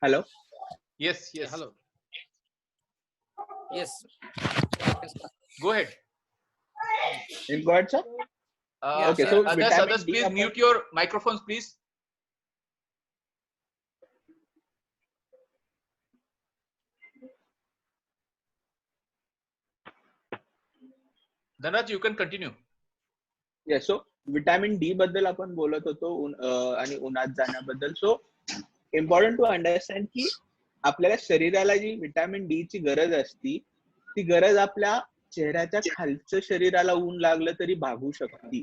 Hello. Yes. Hello. Yes. Go ahead. Go ahead, sir. Okay. So others, please mute your microphones, please. Dhanraj, you can continue. Yes. So vitamin D बद्दल आपण बोलत होतो आणि उन्हात जाण्याबद्दल. So important to understand की आपल्याला शरीराला जी vitamin D ची गरज असती ती गरज आपल्या चेहऱ्याच्या खालच्या शरीराला ऊन लागलं तरी भागू शकते.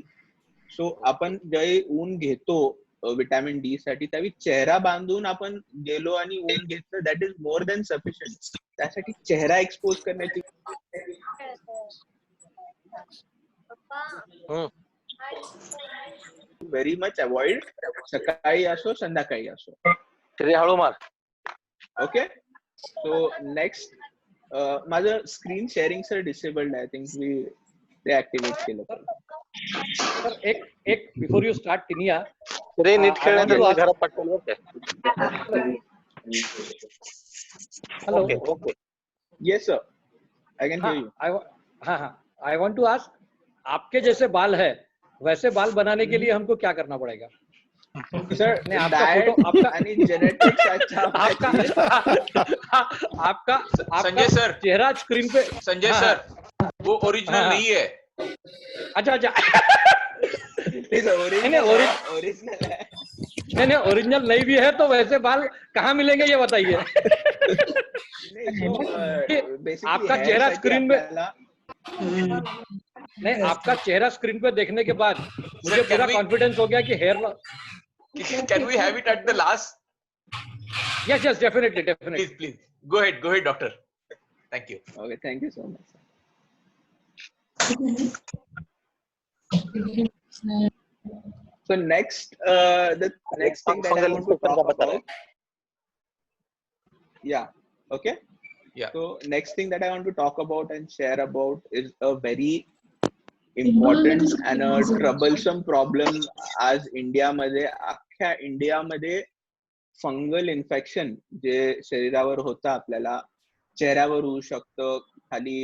सो आपण जे ऊन घेतो विटॅमिन डी साठी त्यावेळी चेहरा बांधून आपण गेलो आणि ऊन घेतलं that is more than sufficient. त्यासाठी चेहरा एक्सपोज करण्याची व्हेरी मच अवॉइड. सकाळी असो संध्याकाळी असो. हळू मार. ओके. सो नेक्स्ट माझं स्क्रीन शेअरिंग सर डिसेबल्ड आहे. आय थिंक मी ते ऍक्टिव्हेट केलं. सर एक बिफोर यू स्टार्ट टिनिया रे नीट खेळण्यासाठी घरात पाठवलं होतं. Hello. Okay. Yes sir, I can hear you. हाँ, आई वांट टू आस्क, आपके जैसे बाल है वैसे बाल बनाने के लिए हमको क्या करना पड़ेगा? सर नहीं, आपका फोटो आपका जेनेटिक्स अच्छा आपका संजय सर, चेहरा स्क्रीन पे. संजय सर, वो ओरिजिनल नहीं है. अच्छा. ओरिजिनल है. नहीं, ओरिजिनल नहीं भी है तो वैसे बाल कहाँ मिलेंगे ये बताइए. आपका चेहरा स्क्रीन पे नहीं, आपका चेहरा स्क्रीन पे देखने के बाद मुझे पूरा कॉन्फिडेंस हो गया कि hair loss. Can we have it at the last? Yes, definitely. Please. Go ahead, doctor. Thank you. Okay, thank you so much. So next, the next thing that I want to talk about. Yeah. Okay. Yeah. So next thing that I want to talk about and share about is a very important and a troublesome problem आज इंडियामध्ये, अख्ख्या इंडियामध्ये fungal infection जे शरीरावर होतं आपल्याला चेहऱ्यावर होऊ शकतं, खाली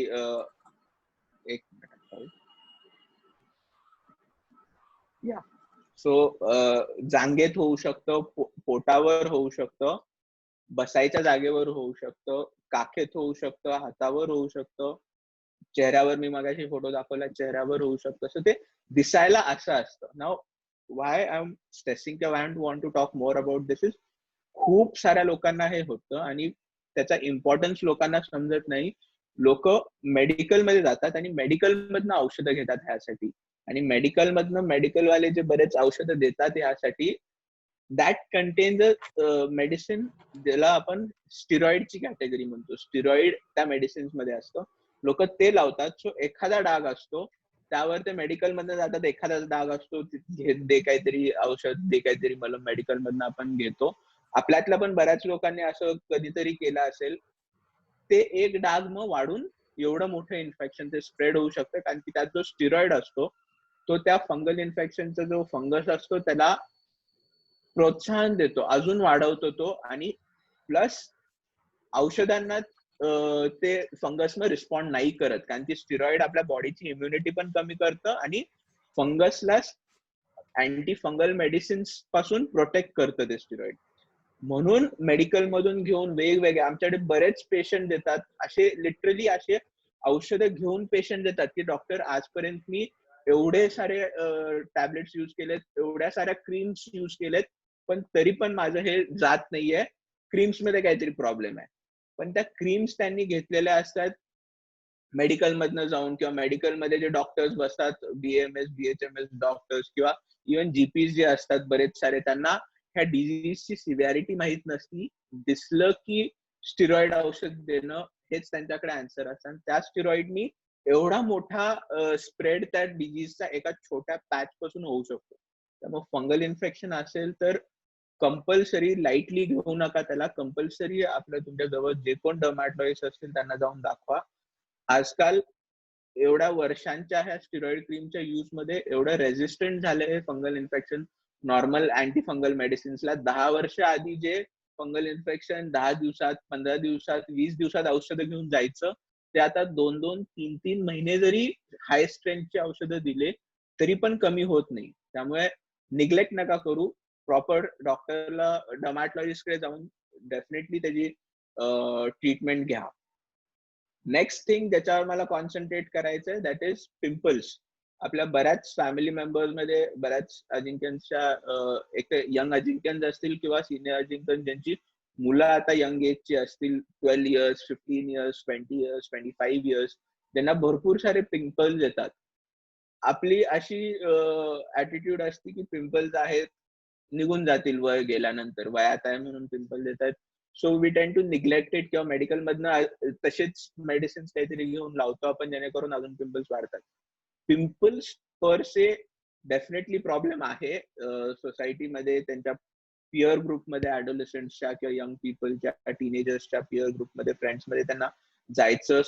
एक या सो जांघेत होऊ शकतं, पोटावर होऊ शकतं, बसायच्या जागेवर होऊ शकतं, काखेत होऊ शकतं, हातावर होऊ शकतं, चेहऱ्यावर मी मगाशी फोटो दाखवला चेहऱ्यावर होऊ शकतं. सो ते दिसायला असं असतं. Now why I am stressing किंवा I want to talk more about this is खूप साऱ्या लोकांना हे होतं आणि त्याचा इम्पॉर्टन्स लोकांना समजत नाही. लोक मेडिकल मध्ये जातात आणि मेडिकल मधनं औषधं घेतात ह्यासाठी आणि मेडिकल मधनं मेडिकलवाले जे बरेच औषधं देतात यासाठी दॅट कंटेन्स मेडिसिन ज्याला आपण स्टिरॉइडची कॅटेगरी म्हणतो. स्टिरॉइड त्या मेडिसिन्स मध्ये असतं. लोक ते लावतात. सो एखादा डाग असतो त्यावर ते मेडिकल मधनं जातात. एखादा डाग असतो दे काहीतरी औषध दे काहीतरी मलम मेडिकल मधनं आपण घेतो. आपल्यातल्या पण बऱ्याच लोकांनी असं कधीतरी केलं असेल. ते एक डाग मग वाढून एवढं मोठं इन्फेक्शन ते स्प्रेड होऊ शकतं कारण की त्यात जो स्टिरॉइड असतो तो त्या फंगल इन्फेक्शनचा जो फंगस असतो त्याला प्रोत्साहन देतो, अजून वाढवतो तो आणि प्लस औषधांना ते फंगसनं रिस्पॉन्ड नाही करत कारण की स्टिरॉइड आपल्या बॉडीची इम्युनिटी पण कमी करतं आणि फंगसला अँटी फंगल मेडिसिन्स पासून प्रोटेक्ट करतं ते स्टिरॉइड. म्हणून मेडिकल मधून घेऊन वेगवेगळे आमच्याकडे बरेच पेशंट देतात असे लिटरली असे औषधं घेऊन पेशंट देतात की डॉक्टर आजपर्यंत मी एवढे सारे टॅबलेट्स यूज केलेत, एवढ्या साऱ्या क्रीम्स यूज केलेत पण तरी पण माझं हे जात नाहीये. क्रीम्स मध्ये काहीतरी प्रॉब्लेम आहे. पण त्या क्रीम्स त्यांनी घेतलेल्या असतात मेडिकल मधनं जाऊन किंवा मेडिकल मध्ये जे डॉक्टर्स बसतात BMS BHMS डॉक्टर्स किंवा इव्हन जीपीज जे असतात बरेच सारे त्यांना ह्या डिझीजची सिव्हिरिटी माहित नसती. दिसलं की स्टिरॉइड औषध देणं हेच त्यांच्याकडे आन्सर असतात. त्या स्टिरॉइडनी एवढा मोठा स्प्रेड त्या डिजीजचा एका छोट्या पॅच पासून होऊ शकतो. त्यामुळे फंगल इन्फेक्शन असेल तर कंपल्सरी लाईटली घेऊ नका त्याला. कंपल्सरी आपल्या तुमच्या जवळ जे कोण डर्मॅटॉलॉजिस्ट असतील त्यांना जाऊन दाखवा. आजकाल एवढ्या वर्षांच्या ह्या स्टिरॉइड क्रीमच्या युज मध्ये एवढं रेझिस्टंट झालं हे fungal infection normal anti fungal मेडिसिन्सला. 10 वर्ष आधी जे फंगल इन्फेक्शन 10 दिवसात, 15 दिवसात, 20 दिवसात औषधं घेऊन जायचं, ते आता 2-2, 3-3 महिने जरी हाय स्ट्रेंथची औषधं दिले तरी पण कमी होत नाही. त्यामुळे निग्लेक्ट नका करू. प्रॉपर डॉक्टरला, डर्मॅटॉलॉजिस्टकडे जाऊन डेफिनेटली त्याची ट्रीटमेंट घ्या. नेक्स्ट थिंग ज्याच्यावर मला कॉन्सन्ट्रेट करायचंय दॅट इज पिंपल्स. आपल्या बऱ्याच फॅमिली मेंबर्स मध्ये बऱ्याच अजिंक्यनच्या एक यंग अजिंक्यन्स असतील किंवा सिनियर अजिंक्यन ज्यांची मुलं आता यंग एजची असतील, 12 इयर्स, 15 इयर्स, 20 इयर्स, 25 इयर्स, ज्यांना भरपूर सारे पिंपल्स येतात. आपली अशी ऍटिट्यूड असते की पिंपल्स आहेत, निघून जातील वय गेल्यानंतर, वयात आहे म्हणून पिंपल्स येतात. सो वी टेंड टू निग्लेक्ट इट, किंवा मेडिकल मधनं तसेच मेडिसिन्स काहीतरी घेऊन लावतो आपण जेणेकरून अजून पिंपल्स वाढतात. पिंपल्स पर से डेफिनेटली प्रॉब्लेम आहे सोसायटीमध्ये, त्यांच्या पिअर ग्रुपमध्ये, ऍडोलेसंट्सच्या किंवा यंग पीपलच्या, टीनेजर्सच्या पिअर ग्रुपमध्ये, फ्रेंड्समध्ये त्यांना जायचं,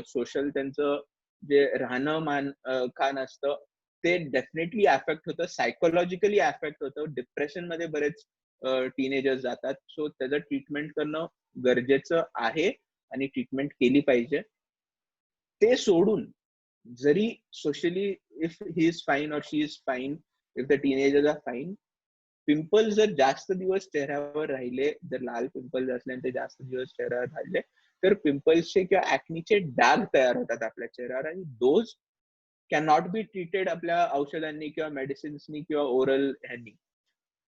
सोशल त्यांचं जे राहणं खान असतं ते डेफिनेटली अफेक्ट होतं, सायकोलॉजिकली अफेक्ट होतं. डिप्रेशन मध्ये बरेच टीनेजर्स जातात. सो त्याचं ट्रीटमेंट करणं गरजेचं आहे आणि ट्रीटमेंट केली पाहिजे. ते सोडून जरी socially if he is fine और she is fine, if the teenagers are fine, pimples जर जास्त दिवस चेहऱ्यावर राहिले, जर लाल पिंपल्स असले ते जास्त दिवस चेहऱ्यावर राहिले तर पिंपल्सचे किंवा ऍक्नीचे डाग तयार होतात आपल्या चेहऱ्यावर, आणि those can not be treated आपल्या औषधांनी किंवा मेडिसिन्सनी किंवा ओरल ह्यांनी.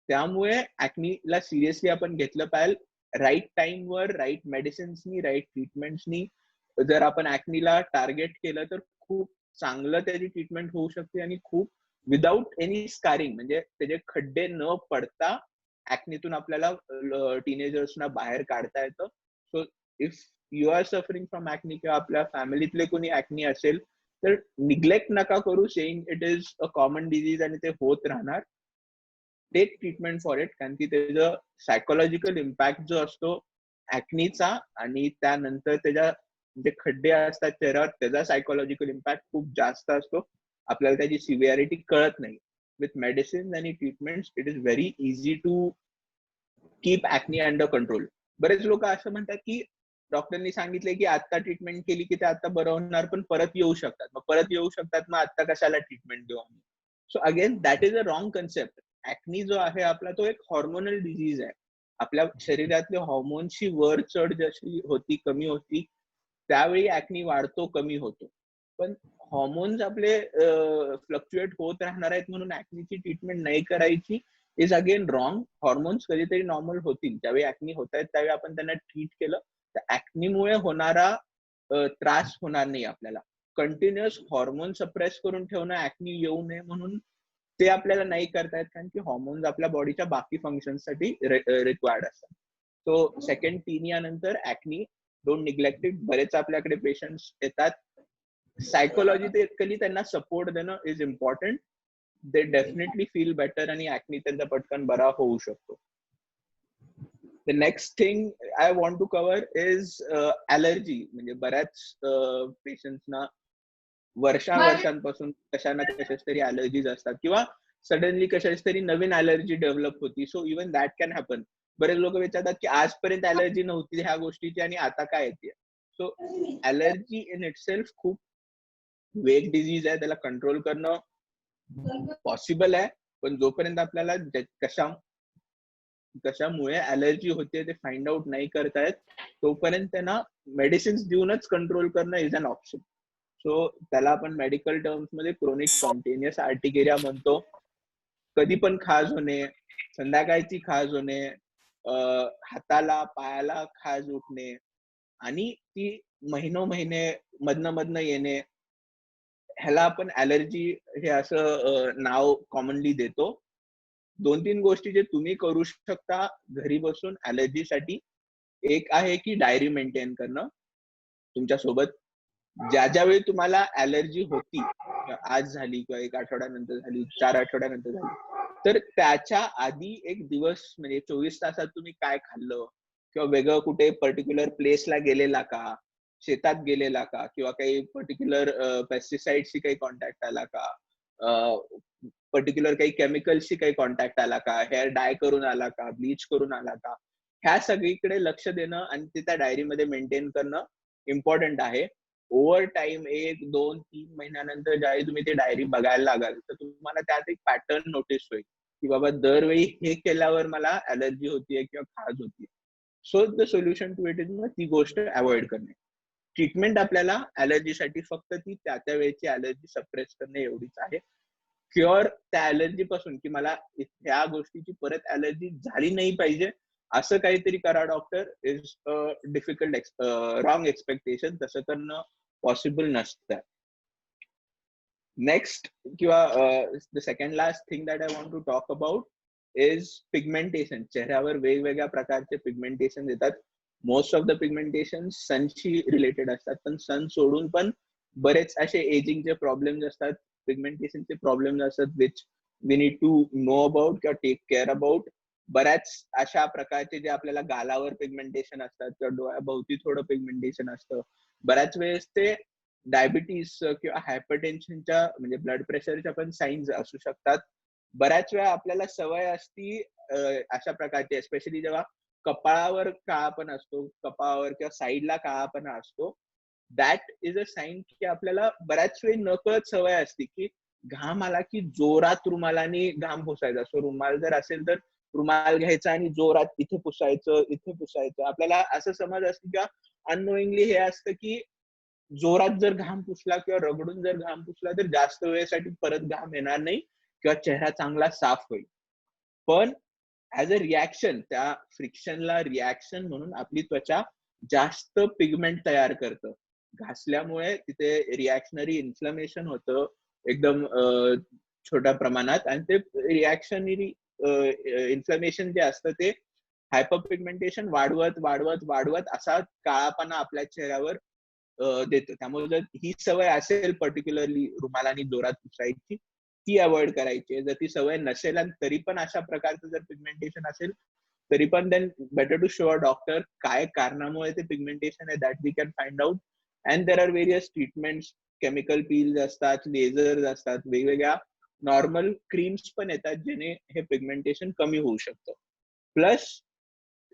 त्यामुळे ऍक्नीला सिरियसली आपण घेतलं पाहिजे. राईट टाइमवर, राईट मेडिसिन्सनी, राईट ट्रीटमेंट्सनी जर आपण ऍक्नीला टार्गेट केलं तर खूप चांगलं त्याची ट्रीटमेंट होऊ शकते, आणि खूप विदाउट एनी स्कारिंग, म्हणजे त्याचे खड्डे न पडता ऍक्नीतून आपल्याला टीनेजर्सना बाहेर काढता येतं. So if you are suffering from acne किंवा आपल्या फॅमिलीतले कोणी ऍक्नी असेल तर निग्लेक्ट नका करू, saying it is a common disease आणि ते होत राहणार. टेक ट्रीटमेंट फॉर इट, कारण की त्याचं सायकोलॉजिकल इम्पॅक्ट जो असतो ऍक्नीचा, आणि त्यानंतर त्याच्या जे खड्डे असतात चेहऱ्यावर त्याचा सायकोलॉजिकल इम्पॅक्ट खूप जास्त असतो. आपल्याला त्याची सिव्हिअरिटी कळत नाही. विथ मेडिसिन आणि treatment it is very easy to keep acne under control. बरेच लोक असं म्हणतात की डॉक्टरनी सांगितले की आता ट्रीटमेंट केली की ते आता बरं होणार, पण परत येऊ शकतात. मग परत येऊ शकतात, मग आता कशाला ट्रीटमेंट देऊ आम्ही? So again that is a wrong concept. Acne जो आहे आपला तो एक हॉर्मोनल डिझीज आहे. आपल्या शरीरातले हॉर्मोन्सची वर चढ जशी होती, कमी होती, त्यावेळी ऍक्नी वाढतो, कमी होतो. पण हॉर्मोन्स आपले फ्लक्च्युएट होत राहणार आहेत म्हणून ऍक्नीची ट्रीटमेंट नाही करायची इज अगेन रॉंग. हॉर्मोन्स कधीतरी नॉर्मल होतील, ज्यावेळी ऍक्नी होत आहेत त्यावेळी आपण त्यांना ट्रीट केलं तर ऍक्नीमुळे होणारा त्रास होणार नाही आपल्याला. कंटिन्युअस हॉर्मोन सप्रेस करून ठेवणं ऍक्नी येऊ नये म्हणून ते आपल्याला नाही करतायत, कारण की हॉर्मोन्स आपल्या बॉडीच्या बाकी फंक्शनसाठी रिक्वायर्ड असतात. सो सेकंड 3 यानंतर ऍक्नी, डोंट निग्लेक्ट इट. बरेच आपल्याकडे पेशंट्स येतात. सायकोलॉजिकली त्यांना सपोर्ट देणं is important. They definitely feel better आणि ऍक्नी त्यांचा पटकन बरा होऊ शकतो. The next thing I want to cover is allergy. म्हणजे बऱ्याच पेशंट्सना वर्षांपासून कशा ना कशाच तरी ॲलर्जीज असतात, किंवा सडनली कशाच तरी नवीन ॲलर्जी डेव्हलप होती. So even that can happen. बरेच लोक विचारतात की आजपर्यंत ॲलर्जी नव्हती ह्या गोष्टीची आणि आता काय येते. सो ॲलर्जी इन इटसेल्फ खूप वेग डिझीज आहे, त्याला कंट्रोल करणं पॉसिबल आहे, पण जोपर्यंत आपल्याला कशामुळे ॲलर्जी होते ते फाइंड आउट नाही करतायत तोपर्यंत त्यांना मेडिसिन्स देऊनच कंट्रोल करणं इज अन ऑप्शन. सो त्याला आपण मेडिकल टर्म्स मध्ये क्रोनिक स्पॉन्टेनियस आर्टिकेरिया म्हणतो. कधी पण खाज होणे, संध्याकाळची खाज होणे, हाताला पायाला खाज उठणे, आणि ती महिने मधनं येणे, ह्याला आपण ॲलर्जी हे असं नाव कॉमनली देतो. 2-3 गोष्टी जे तुम्ही करू शकता घरी बसून ॲलर्जीसाठी. एक आहे की डायरी मेंटेन करणं. तुमच्या सोबत ज्या वेळी तुम्हाला ऍलर्जी होती, आज झाली किंवा 1 आठवड्यानंतर झाली, 4 आठवड्यानंतर झाली, तर त्याच्या आधी एक दिवस म्हणजे 24 तासात तुम्ही काय खाल्लं किंवा वेगळं कुठे पर्टिक्युलर प्लेसला गेलेला का, शेतात गेलेला का, किंवा काही पर्टिक्युलर पेस्टिसाइडशी काही कॉन्टॅक्ट आला का, पर्टिक्युलर काही केमिकल्सशी काही कॉन्टॅक्ट आला का, हेअर डाय करून आला का, ब्लीच करून आला का, ह्या सगळीकडे लक्ष देणं आणि ते त्या डायरीमध्ये मेंटेन करणं इम्पॉर्टंट आहे. ओव्हर टाइम 1, 2, 3 महिन्यानंतर ज्यावेळी तुम्ही ती डायरी बघायला लागाल तर तुम्हाला त्यात एक पॅटर्न नोटीस होईल की बाबा दरवेळी हे केल्यावर मला ऍलर्जी होतीये किंवा खाज होतीये. So the solution to it is मग ती गोष्ट अवॉइड करणे. ट्रीटमेंट आपल्याला ऍलर्जीसाठी फक्त ती त्या वेळेची ऍलर्जी सप्रेस करणे एवढीच आहे. क्युअर त्या ऍलर्जी पासून की मला ह्या गोष्टीची परत ऍलर्जी झाली नाही पाहिजे असं काहीतरी करा doctor, is difficult wrong expectation. तसं करणं पॉसिबल नसतं. नेक्स्ट किंवा the second last thing that I want to talk about is pigmentation. चेहऱ्यावर वेगवेगळ्या प्रकारचे पिगमेंटेशन येतात. मोस्ट ऑफ द पिगमेंटेशन सनशी रिलेटेड असतात, पण सन सोडून पण बरेच असे एजिंगचे प्रॉब्लेम्स असतात, पिगमेंटेशनचे प्रॉब्लेम्स असतात, which we need to know about किंवा टेक केअर अबाउट. बऱ्याच अशा प्रकारचे जे आपल्याला गालावर पिगमेंटेशन असतात किंवा डोळ्याभोवती थोडं पिगमेंटेशन असतं, बऱ्याच वेळेस ते डायबिटीस किंवा हायपरटेन्शनच्या म्हणजे ब्लड प्रेशरच्या पण साईन्स असू शकतात. बऱ्याच वेळा आपल्याला सवय असती अशा प्रकारची, एस्पेशली जेव्हा कपाळावर काळापण असतो, कपाळावर किंवा साईडला काळापणा असतो, दॅट इज अ साईन की आपल्याला बऱ्याच वेळी नकळत सवय असते की घाम आला की जोरात रुमालाने घाम पुसायचा. सो रुमाल जर असेल तर रुमाल घ्यायचा आणि जोरात इथे पुसायचं, इथे पुसायचं. आपल्याला असं समज असतं किंवा अननोईंगली हे असतं की जोरात जर घाम पुसला किंवा रगडून जर घाम पुसला तर जास्त वेळेसाठी परत घाम येणार नाही किंवा चेहरा चांगला साफ होईल. पण ऍज अ रिॲक्शन, त्या फ्रिक्शनला रिॲक्शन म्हणून आपली त्वचा जास्त पिगमेंट तयार करतं. घासल्यामुळे तिथे रिॲक्शनरी इन्फ्लमेशन होतं एकदम छोट्या प्रमाणात, आणि ते रिॲक्शनरी इन्फ्लमेशन जे असतं ते हायपरपिगमेंटेशन वाढवत वाढवत वाढवत असा काळापणा आपल्या चेहऱ्यावर देतो. त्यामुळे जर ही सवय असेल पर्टिक्युलरली रुमालानी जोरात पुसायची, ती अवॉइड करायची. जर ती सवय नसेल आणि तरी पण अशा प्रकारचं जर पिगमेंटेशन असेल तरी पण then better to show a doctor काय कारणामुळे ते पिगमेंटेशन आहे, that we can find out. And there are various treatments, chemical peels असतात, लेझर्स असतात, वेगवेगळ्या नॉर्मल क्रीम्स पण येतात ज्याने हे पिगमेंटेशन कमी होऊ शकतं. प्लस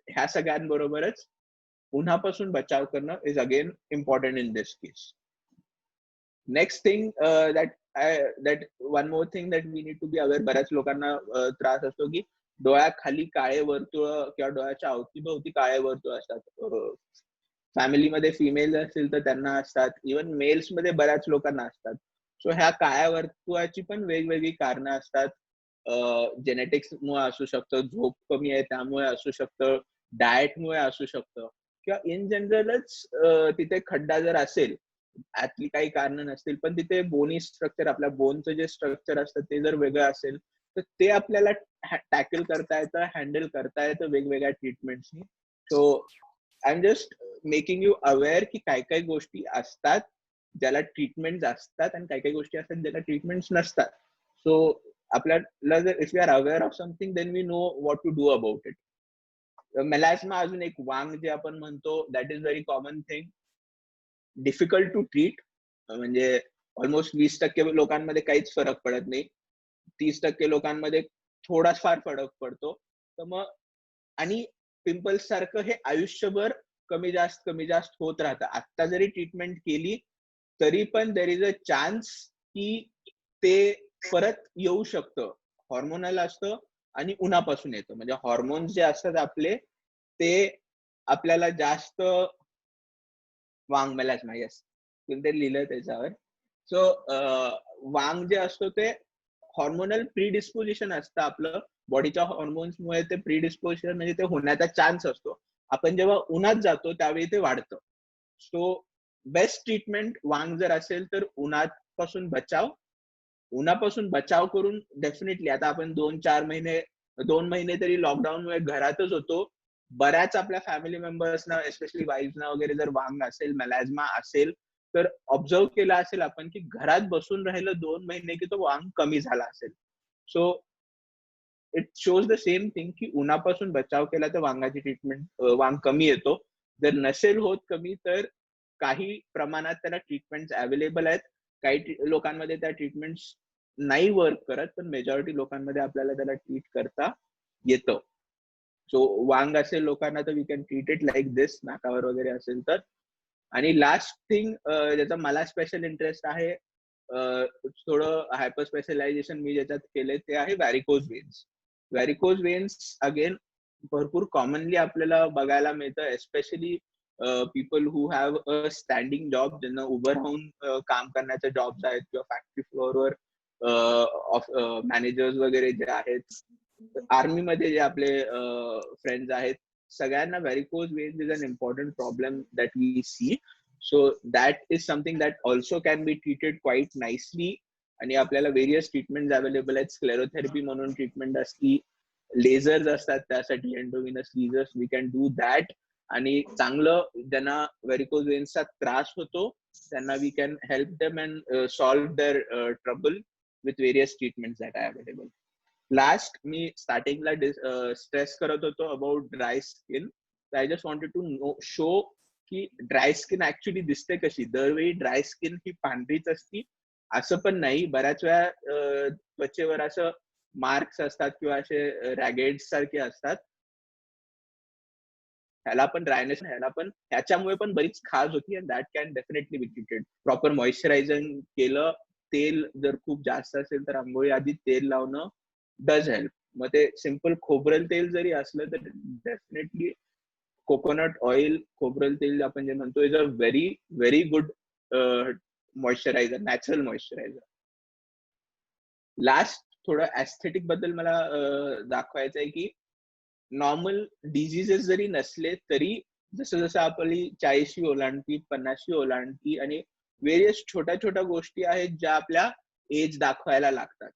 ह्या सगळ्यांबरोबरच उन्हापासून बचाव करणं is again important in this case. Next thing that one more thing that we need to be aware, बऱ्याच लोकांना त्रास असतो की डोळ्याखाली काळे वर्तुळ किंवा डोळ्याच्या अवतीभोवती काळे वर्तुळ असतात. फॅमिलीमध्ये फिमेल असतील तर त्यांना असतात, इव्हन मेल्स मध्ये बऱ्याच लोकांना असतात. सो ह्या काळ्या वर्तुळाची पण वेगवेगळी कारणं असतात. जेनेटिक्स मुळे असू शकतं, झोप कमी आहे त्यामुळे असू शकतं, डाएटमुळे असू शकतं, किंवा इन जनरलच तिथे खड्डा जर असेल, यातली काही कारण नसतील पण तिथे बोनी स्ट्रक्चर, आपल्या बोनचं जे स्ट्रक्चर असतं ते जर वेगळं असेल तर ते आपल्याला टॅकल करता येतं, हँडल करता येतं वेगवेगळ्या ट्रीटमेंट्सनी. So I am just making you aware की काही काही गोष्टी असतात ज्याला ट्रीटमेंट असतात आणि काही काही गोष्टी असतात ज्याला ट्रीटमेंट नसतात. सो आपल्याला जर if you are aware of something then we know what to do about it. Melasma अजून एक वांग जे आपण म्हणतो, that is very common thing, difficult to treat. म्हणजे ऑलमोस्ट 20% लोकांमध्ये काहीच फरक पडत नाही, 30% लोकांमध्ये थोडाफार फरक पडतो. तर मग आणि पिंपल्स सारखं हे आयुष्यभर कमी जास्त होत राहतं. आता जरी ट्रीटमेंट केली तरी पण देर इज अ चान्स की ते परत येऊ शकतं. हॉर्मोनल असतं आणि उन्हापासून येतं. म्हणजे हॉर्मोन्स जे असतात आपले ते आपल्याला जास्त वांग मेलास्मा, येस कोणतरी लिहिलंय त्याच्यावर. सो वांग जे असतो ते हॉर्मोनल प्रीडिस्पोजिशन असतं आपलं, बॉडीच्या हॉर्मोन्समुळे ते प्रीडिस्पोजिशन म्हणजे ते होण्याचा चान्स असतो. आपण जेव्हा उन्हात जातो त्यावेळी ते वाढतं. सो बेस्ट ट्रीटमेंट वांग जर असेल तर उन्हापासून बचाव करून डेफिनेटली. आता आपण 2 महिने तरी लॉकडाऊनमुळे घरातच होतो. बऱ्याच आपल्या फॅमिली मेंबर्सना एस्पेशली वाईफना वगैरे जर वांग असेल, मेलॅझ्मा असेल, तर ऑब्झर्व केला असेल आपण की घरात बसून राहिलं 2 महिने की तो वांग कमी झाला असेल. So it shows the same thing की उन्हापासून बचाव केला तर वांगाची ट्रीटमेंट वांग कमी येतो. जर नसेल होत कमी तर काही प्रमाणात त्याला ट्रीटमेंट अवेलेबल आहेत. काही लोकांमध्ये त्या ट्रीटमेंट्स नाही वर्क करत, पण मेजॉरिटी लोकांमध्ये आपल्याला त्याला ट्रीट करता येतं. सो वांग असेल लोकांना तर we can treat it like this, नाकावर वगैरे असेल तर. आणि लास्ट थिंग ज्याचा मला स्पेशल इंटरेस्ट आहे, थोडं हायपर स्पेशलायझेशन मी ज्याच्यात केलंय ते आहे varicose veins. Varicose veins again भरपूर कॉमनली आपल्याला बघायला मिळतं, especially people who have a standing job, ज्यांना उभं राहून काम करण्याचे जॉब्स आहेत किंवा फॅक्टरी फ्लोअरवर मॅनेजर्स वगैरे जे आहेत, आर्मी मध्ये जे आपले फ्रेंड्स आहेत, सगळ्यांना varicose veins is an important problem that we see. So that is something that also can be treated quite nicely. आणि आपल्याला व्हेरियस ट्रीटमेंट अवेलेबल आहेत. स्क्लेरोथेरपी म्हणून ट्रीटमेंट असती, लेझर्स असतात त्यासाठी, endovenous lasers, we can do that. आणि चांगलं ज्यांना व्हेरिकोज वेन्सचा त्रास होतो त्यांना we can help them and solve their trouble with various treatments that are available. Last मी स्टार्टिंगला स्ट्रेस करत होतो about dry skin. I just wanted to show की ड्राय स्किन ऍक्च्युली दिसते कशी. दरवेळी ड्राय स्किन ही पांढरीच असती असं पण नाही. बऱ्याच वेळा त्वचेवर असं मार्क्स असतात किंवा असे रॅगेड्स सारखे असतात. ह्याला पण ड्रायनेस, ह्याच्यामुळे पण बरीच खाज होती. And that can definitely be treated. Proper moisturising केलं, तेल जर खूप जास्त असेल तर आंघोळी आधी तेल लावणं डज हेल्प. मग ते सिंपल खोबरेल तेल जरी असलं तर डेफिनेटली कोकोनट ऑइल, खोबरेल तेल आपण जे म्हणतो, is a very very good moisturiser, natural moisturiser. Last थोडं ऍस्थेटिक बद्दल मला दाखवायचं आहे की नॉर्मल डिझिजेस जरी नसले तरी जसं जसं आपली 40शी ओलांडती, 50शी ओलांडती आणि व्हेरियस छोट्या छोट्या गोष्टी आहेत ज्या आपल्या एज दाखवायला लागतात.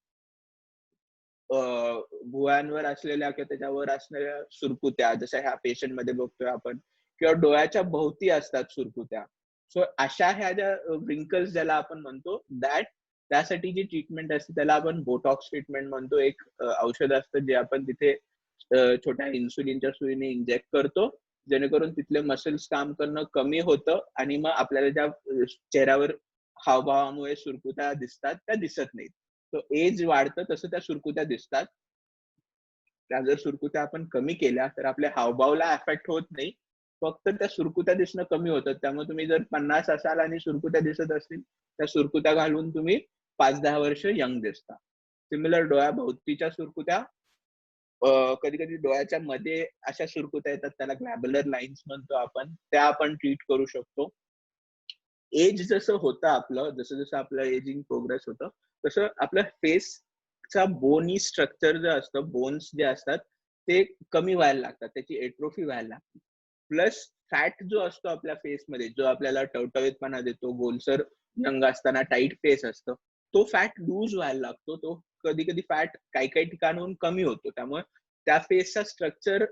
भुवयांवर असलेल्या किंवा त्याच्यावर असलेल्या सुरकुत्या, जशा ह्या पेशंट मध्ये बघतोय आपण, किंवा डोळ्याच्या भोवती असतात सुरकुत्या. सो अशा ह्या ज्या रिंकल्स ज्याला आपण म्हणतो, त्यासाठी जी ट्रीटमेंट असते त्याला आपण बोटॉक्स ट्रीटमेंट म्हणतो. एक औषध असतं जे आपण तिथे छोट्या इन्सुलिनच्या सुईने इंजेक्ट करतो, जेणेकरून तिथले मसल्स काम करणं कमी होतं आणि मग आपल्याला ज्या चेहऱ्यावर हावभावामुळे सुरकुत्या दिसतात त्या दिसत नाहीत. तो एज वाढतं तसं त्या सुरकुत्या दिसतात. त्या जर सुरकुत्या आपण कमी केल्या तर आपल्या हावभावला अफेक्ट होत नाही, फक्त त्या सुरकुत्या दिसणं कमी होतं. त्यामुळे तुम्ही जर 50 असाल आणि सुरकुत्या दिसत असतील, त्या सुरकुत्या घालून तुम्ही 5-10 वर्ष यंग दिसता. सिमिलर डोळ्याभोवतीच्या सुरकुत्या, कधी कधी डोळ्याच्या मध्ये अशा सुरकुत्या येतात, त्याला ग्लॅब्युलर लाईन्स म्हणतो आपण, त्या आपण ट्रीट करू शकतो. एज जसं होतं आपलं, जसं जसं आपलं एजिंग प्रोग्रेस होतं तसं आपल्या फेसचा बोनी स्ट्रक्चर जे असतं, बोन्स जे असतात ते कमी व्हायला लागतात, त्याची एट्रोफी व्हायला लागते. प्लस फॅट जो असतो आपल्या फेसमध्ये, जो आपल्याला टवटवीतपणा देतो, गोलसर यंग असताना टाईट फेस असतं, तो फॅट लूज व्हायला लागतो. तो कधी कधी फॅट काही काही ठिकाणाहून कमी होतो. त्यामुळे त्या फेसचा स्ट्रक्चर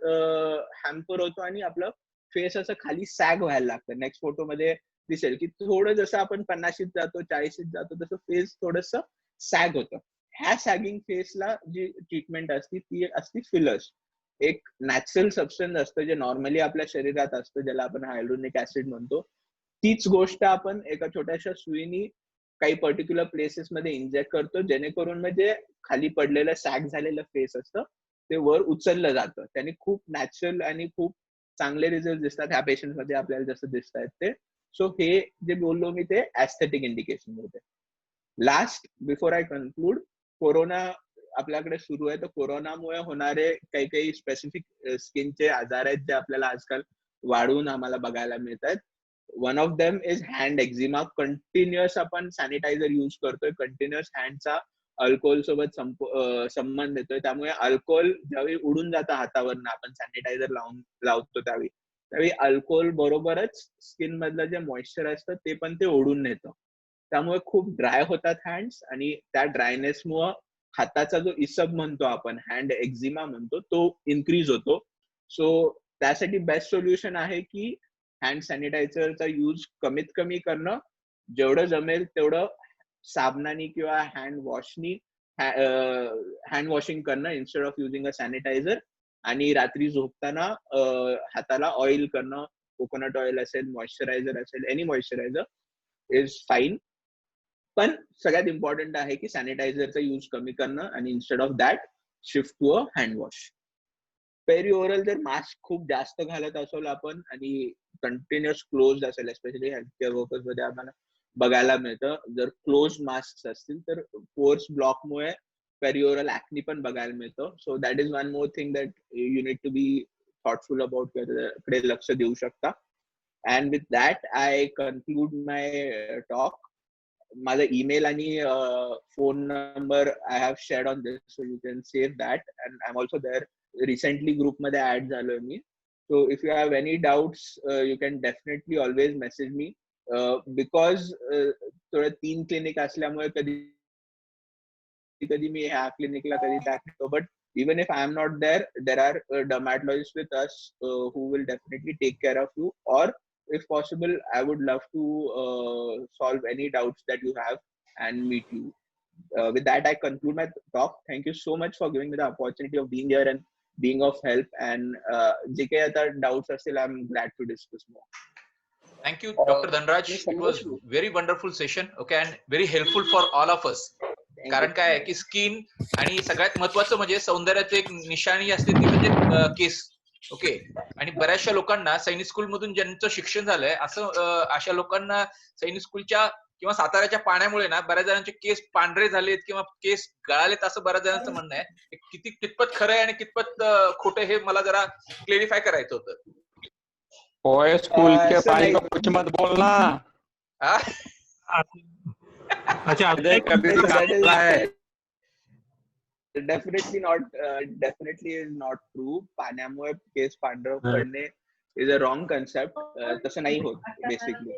हॅम्पर होतो आणि आपलं फेस असं खाली सॅग व्हायला लागतं. नेक्स्ट फोटोमध्ये दिसेल की थोडं जसं आपण 50शीत जातो, 40शीत जातो, तसं फेस थोडस सॅग होतं. ह्या सॅगिंग फेसला जी ट्रीटमेंट असते ती असते फिलर्स. एक नॅचरल सबस्टन्स असतं जे नॉर्मली आपल्या शरीरात असतं, ज्याला आपण हायड्रोनिक ऍसिड म्हणतो. तीच गोष्ट आपण एका छोट्याशा सुईनी काही पर्टिक्युलर प्लेसेस मध्ये इंजेक्ट करतो, जेणेकरून म्हणजे खाली पडलेलं सॅग झालेलं फेस असतं ते वर उचललं जातं. त्याने खूप नॅचरल आणि खूप चांगले रिझल्ट दिसतात ह्या पेशंट मध्ये आपल्याला जसं दिसत आहेत ते. सो हे जे बोललो मी ते ऍस्थेटिक इंडिकेशन होते. Last before I conclude, corona आपल्याकडे सुरू आहे, तर कोरोनामुळे होणारे काही काही स्पेसिफिक स्किनचे आजार आहेत जे आपल्याला आजकाल वाढून आम्हाला बघायला मिळत आहेत. One of them is hand eczema. Continuous आपण सॅनिटायझर युज करतोय, कंटिन्युअस हँडचा अल्कोहोल सोबत संबंध येतोय. त्यामुळे अल्कोहोल ज्यावेळी उडून जातं हातावरनं, आपण सॅनिटायझर लावतो त्यावेळी अल्कोहोल बरोबरच स्किन मधलं जे मॉइश्चर असतं ते पण ते ओढून नेतं. त्यामुळे खूप ड्राय होतात हँड्स आणि त्या ड्रायनेसमुळं हाताचा जो इसब म्हणतो आपण, हँड एक्झिमा म्हणतो, तो इन्क्रीज होतो. सो त्यासाठी बेस्ट सोल्युशन आहे की हँड सॅनिटायझरचा यूज कमीत कमी करणं, जेवढं जमेल तेवढं साबणाने किंवा हँड वॉशिंग करणं instead of using a sanitizer, आणि रात्री झोपताना हाताला ऑइल करणं, कोकोनट ऑइल असेल, मॉइश्चरायझर असेल, एनी मॉइश्चरायझर इज फाईन. पण सगळ्यात इम्पॉर्टंट आहे की सॅनिटायझरचा यूज कमी करणं आणि instead of that shift to a hand wash. Perioral जर मास्क खूप जास्त घालत असो आपण आणि कंटिन्युअस क्लोज असेल, एस्पेशली हेल्थकेअर वर्कर्स मध्ये आम्हाला बघायला मिळतं, जर क्लोज मास्क असतील तर पोर्स ब्लॉकमुळे पेरिओरल ऍक्नी पण बघायला मिळतं. So that is one more thing that you need to be thoughtful about, कडे लक्ष देऊ शकता. And with that I conclude my talk. माझा ईमेल आणि phone number I have shared on this, so you can save that. And I am also there, recently ग्रुपमध्ये add झालोय मी. So if you have any doubts you can definitely always message me. Because थोडं 3 clinic असल्यामुळे कधी मी ह्या क्लिनिकला कधी टाकतो, but even if I am not there, there are dermatologists with us who will definitely take care of you, or if possible I would love to solve any doubts that you have and meet you. With that I conclude my talk. Thank you so much for giving me the opportunity of being here and being of help, and जे काही आता doubts असतील I'm glad to discuss more. Thank you, Dr. Dhanraj. It was very wonderful session, okay, and very helpful for all of us. कारण काय आहे की skin आणि सगळ्यात महत्वाचं म्हणजे सौंदर्याचं एक निशाणी असते ती म्हणजे केस. ओके, आणि बऱ्याचशा लोकांना सैनिक स्कूल मधून ज्यांचं शिक्षण झालंय असं अशा लोकांना सैनिक स्कूलच्या किंवा साताऱ्याच्या पाण्यामुळे ना बऱ्याच जणांचे केस पांढरे झालेत किंवा केस गळालेत असं बऱ्याच जणांचं म्हणणं आहे. कितपत खरं आहे आणि कितपत खोटं हे मला जरा क्लेरिफाय करायचं होतं. ओए स्कूल के पानी को कुछ मत बोलना. अच्छा, कभी निकाला है. Definitely not. Definitely is not true. पाण्यामुळे केस पांढरं पडणे इज अ रॉंग कन्सेप्ट. तसं नाही होत बेसिकली.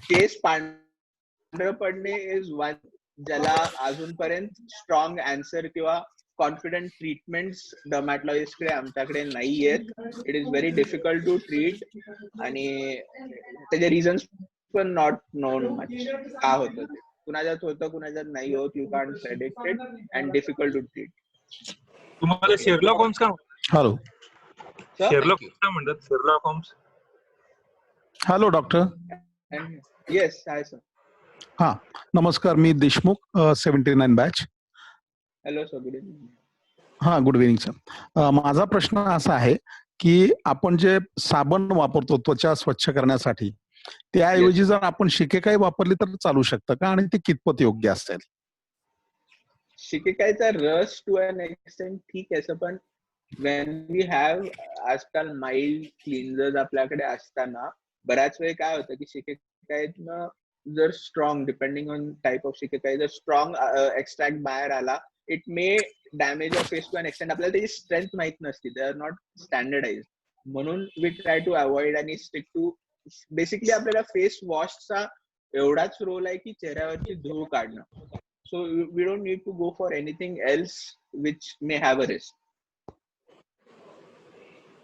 केस पांढरं पडणे इज वन ज्याला अजूनपर्यंत स्ट्रॉंग आन्सर किंवा कॉन्फिडंट ट्रीटमेंट्स डर्मॅटॉलॉजिस्टकडे आमच्याकडे नाही आहेत. It is very difficult to treat, आणि त्याचे रिझन्स पण नॉट नोन मच. का होतं ते कुणाच्यात होतं, कुणाच्यात नाही होत. You can't predict it and difficult to treat. तुम्हाला शेरलॉक होम्स का? हॅलो, शेरलॉक होम्स काय म्हणतात? Sherlock Holmes. Hello doctor. Yes, hi sir. हा, नमस्कार. मी Deshmukh, 79 batch. Hello sir, good evening. हा, गुड इव्हिनिंग सर. माझा प्रश्न असा आहे की आपण जे साबण वापरतो त्वचा स्वच्छ करण्यासाठी, त्याऐवजी जर आपण शिकेकाई वापरली तर चालू शकतं का, आणि ते कितपत योग्य असेल? शिकेकाईचा रस टू एन एक्सटेंट ठीक आहे, पण वेन वी हॅव आजकाल माइल्ड क्लिन्झर्स आपल्याकडे असताना बऱ्याच वेळ काय होतं की शिकेकाईतनं जर strong, depending on type of shikakai, जर स्ट्रॉंग एक्स्ट्रॅक्ट बाहेर आला, it may damage of face to an extent. आपल्याला त्याची स्ट्रेंथ माहित नसते, दे आर नॉट स्टँडर्डाइज. म्हणून वी ट्राय टू अवॉइड आणि स्टिक टू बेसिकली आपल्याला फेस वॉशचा एवढाच रोल आहे की चेहऱ्यावरची धूळ काढणं. So we don't need to go for anything else which may have a risk.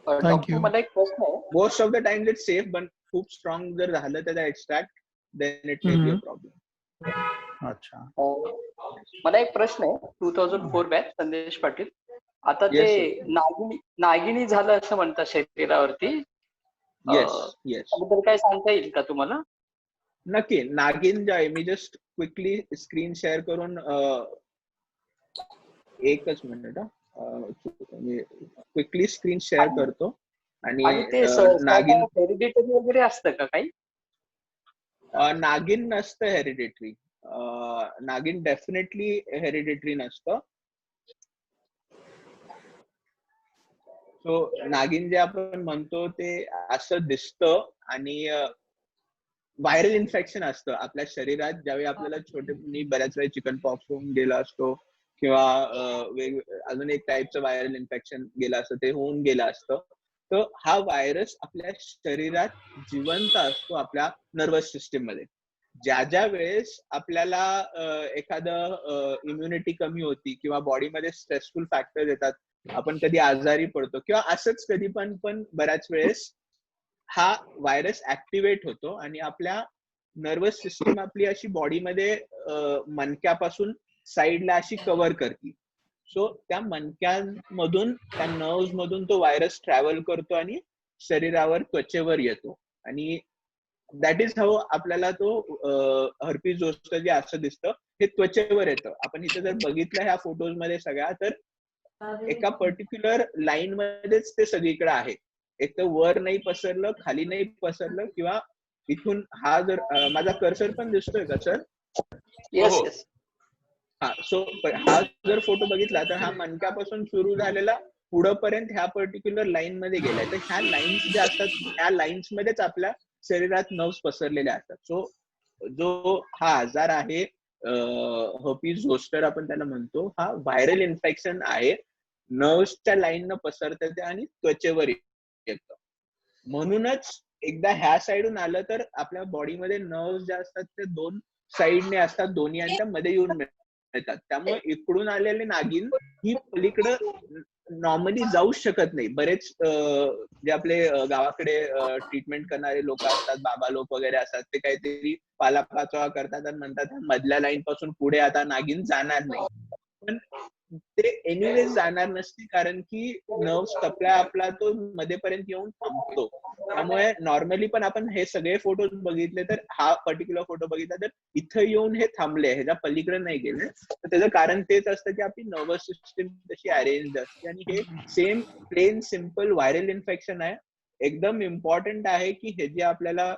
Thank you. मला एक प्रश्न आहे. Most of the times it's safe, पण खूप स्ट्रॉंग जर झालं त्याचा extract, then it may be a problem. अच्छा, मला एक प्रश्न आहे. 2004 बॅच, संदेश पाटील. आता ते नागिनी झालं असं म्हणतात शरीरावरती. त्याबद्दल काय सांगता येईल का तुम्हाला? नक्की. नागिन जे आहे, मी जस्ट क्विकली स्क्रीन शेअर करून, एकच minute, me quickly screen share करतो. आणि नागिन हेरिडिटरी वगैरे असतं का काही? नागिन नसतं हेरिडिटरी. नागिन डेफिनेटली हेरिडिटरी नसतं. सो नागिन जे आपण म्हणतो ते असं दिसतं, आणि व्हायरल इन्फेक्शन असतं आपल्या शरीरात. ज्यावेळी आपल्याला छोटेपणी बऱ्याच वेळी चिकन पॉक्स होऊन गेला असतो, किंवा अजून एक टाईपचं व्हायरल इन्फेक्शन गेलं असतं, ते होऊन गेलं असतं. तर हा व्हायरस आपल्या शरीरात जिवंत असतो, आपल्या नर्वस सिस्टीम मध्ये. ज्या वेळेस आपल्याला एखादं इम्युनिटी कमी होती किंवा बॉडीमध्ये स्ट्रेसफुल फॅक्टर्स येतात, आपण कधी आजारी पडतो किंवा असंच कधी पण बऱ्याच वेळेस हा व्हायरस ऍक्टिव्हेट होतो आणि आपल्या नर्वस सिस्टीम आपली अशी बॉडीमध्ये मणक्यापासून साईडला अशी कव्हर करते. सो त्या मणक्यांमधून त्या नर्व्स मधून तो व्हायरस ट्रॅव्हल करतो आणि शरीरावर त्वचेवर येतो आणि दॅट इज हाऊ आपल्याला तो हर्पीस झोस्टर जे असं दिसतं हे त्वचेवर येतं. आपण इथे जर बघितलं ह्या फोटोज मध्ये सगळ्या तर एका पर्टिक्युलर लाईन मध्येच ते सगळीकडे आहे. एक तर वर नाही पसरलं, खाली नाही पसरलं किंवा इथून हा जर माझा कर्सर पण दिसतोय का सर? Yes yes. हा, सो हा जर फोटो बघितला तर हा मणक्यापासून सुरू झालेला पुढपर्यंत ह्या पर्टिक्युलर लाईन मध्ये गेलाय. तर ह्या लाईन्स ज्या असतात ह्या लाईन्स मध्येच आपल्या शरीरात नर्व्स पसरलेले असतात. सो जो हा आजार आहे हर्पीस झोस्टर आपण त्याला म्हणतो, हा व्हायरल इन्फेक्शन आहे. नर्व्सच्या लाईननं पसरतं ते आणि त्वचेवर येतं. म्हणूनच एकदा ह्या साईडून आलं तर आपल्या बॉडीमध्ये नर्व्स ज्या असतात ते दोन साईडने असतात, दोन्ही यांच्या मध्ये येऊन मिळतात. त्यामुळे इकडून आलेले नागिन ही पलीकडं नॉर्मली जाऊ शकत नाही. बरेच जे आपले गावाकडे ट्रीटमेंट करणारे लोक असतात, बाबा लोक वगैरे असतात, ते काहीतरी पालापाचोळा करतात आणि म्हणतात मधल्या लाईन पासून पुढे आता नागिन जाणार नाही. पण ते एनिवेज जाणार नसते कारण की नर्व्स टपला आपला तो मध्येपर्यंत येऊन थांबतो. त्यामुळे नॉर्मली पण आपण हे सगळे फोटो बघितले तर हा पर्टिक्युलर फोटो बघितला तर इथं येऊन हे थांबले, ह्याच्या पलीकडे नाही गेले. तर त्याचं कारण तेच असतं की आपली नर्वस सिस्टीम तशी अरेंज असते आणि हे same plain simple viral infection आहे. एकदम इम्पॉर्टंट आहे की हे जे आपल्याला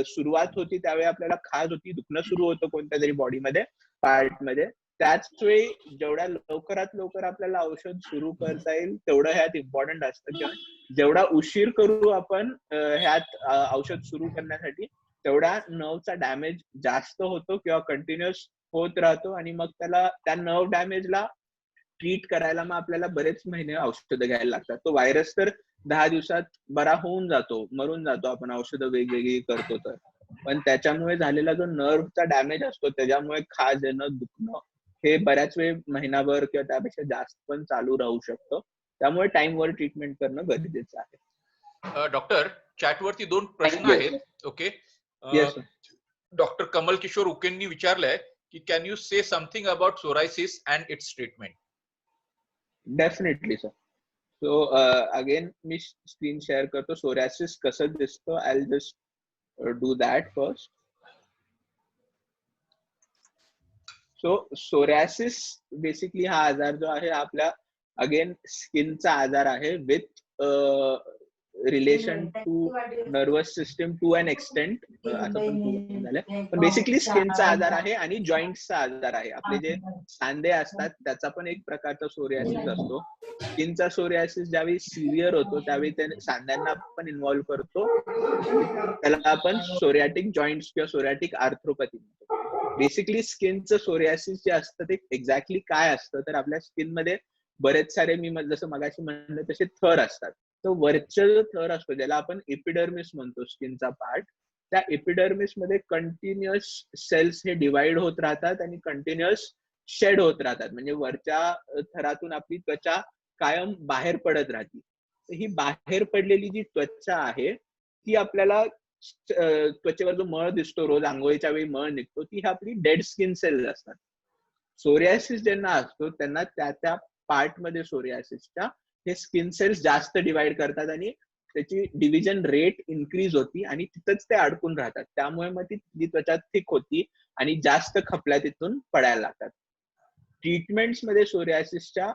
सुरुवात होती त्यावेळी आपल्याला खाज होती, दुखणं सुरू होतं कोणत्या तरी बॉडीमध्ये पार्ट मध्ये, त्याच वेळी जेवढ्या लवकरात लवकर आपल्याला औषध सुरू करता येईल तेवढं ह्यात इम्पॉर्टंट असतं. किंवा जेवढा उशीर करू आपण ह्यात औषध सुरू करण्यासाठी तेवढा नर्वचा डॅमेज जास्त होतो किंवा कंटिन्युअस होत राहतो आणि मग त्याला त्या नर्व डॅमेजला ट्रीट करायला मग आपल्याला बरेच महिने औषधं घ्यायला लागतात. तो व्हायरस तर 10 दिवसात बरा होऊन जातो, मरून जातो आपण औषधं वेगवेगळी करतो तर. पण त्याच्यामुळे झालेला जो नर्वचा डॅमेज असतो त्याच्यामुळे खाज येणं, दुखणं हे बऱ्याच वेळ महिनाभर किंवा त्यापेक्षा जास्त पण चालू राहू शकतं. त्यामुळे टाइमवर ट्रीटमेंट करणं गरजेचं आहे. डॉक्टर, चॅटवरती 2 प्रश्न आहेत. ओके. डॉक्टर कमल किशोर उकेंनी विचारलंय की can you say something about psoriasis and its treatment? Definitely sir. So again मी स्क्रीन शेअर करतो. सोरायसिस कसं दिसतं, I will just do that first. So psoriasis basically हा आजार जो आहे आपल्या अगेन स्किनचा आजार आहे with relation to nervous system to an extent, असं पण झालंय. पण बेसिकली स्किनचा आजार आहे आणि जॉईंट्सचा आजार आहे. आपले जे सांधे असतात त्याचा पण एक प्रकारचा सोरियासिस असतो. स्किनचा सोरियासिस ज्यावेळी सिव्हिअर होतो त्यावेळी त्याने सांध्यांना पण इन्व्हॉल्व्ह करतो. त्याला आपण सोरियाटिक जॉईंट्स किंवा सोरियाटिक आर्थ्रोपॅथी म्हणतो. बेसिकली स्किनचं सोरियासिस जे असतं ते एक्झॅक्टली काय असतं तर आपल्या स्किन मध्ये बरेच सारे, मी जसं मगाशी म्हणलं तसे थर असतात. तो वरचा जो थर असतो ज्याला आपण एपिडर्मिस म्हणतो, स्किनचा पार्ट, त्या एपिडर्मिस मध्ये कंटिन्युअस सेल्स हे डिवाइड होत राहतात आणि कंटिन्युअस शेड होत राहतात. म्हणजे वरच्या थरातून आपली त्वचा कायम बाहेर पडत राहते. ही बाहेर पडलेली जी त्वचा आहे ती आपल्याला त्वचेवर जो मळ दिसतो, रोज आंघोळीच्या वेळी मळ निघतो, ती आपली डेड स्किन सेल्स असतात. सोरियासिस ज्यांना असतो त्यांना त्या पार्ट मध्ये सोरियासिसच्या हे स्किन सेल्स जास्त डिवाइड करतात आणि त्याची डिव्हिजन रेट इन्क्रीज होती आणि तिथंच ते अडकून राहतात. त्यामुळे मग ती त्वचा थिक होती आणि जास्त खपल्या तिथून पडायला लागतात. ट्रीटमेंट्स मध्ये सोरियासिसच्या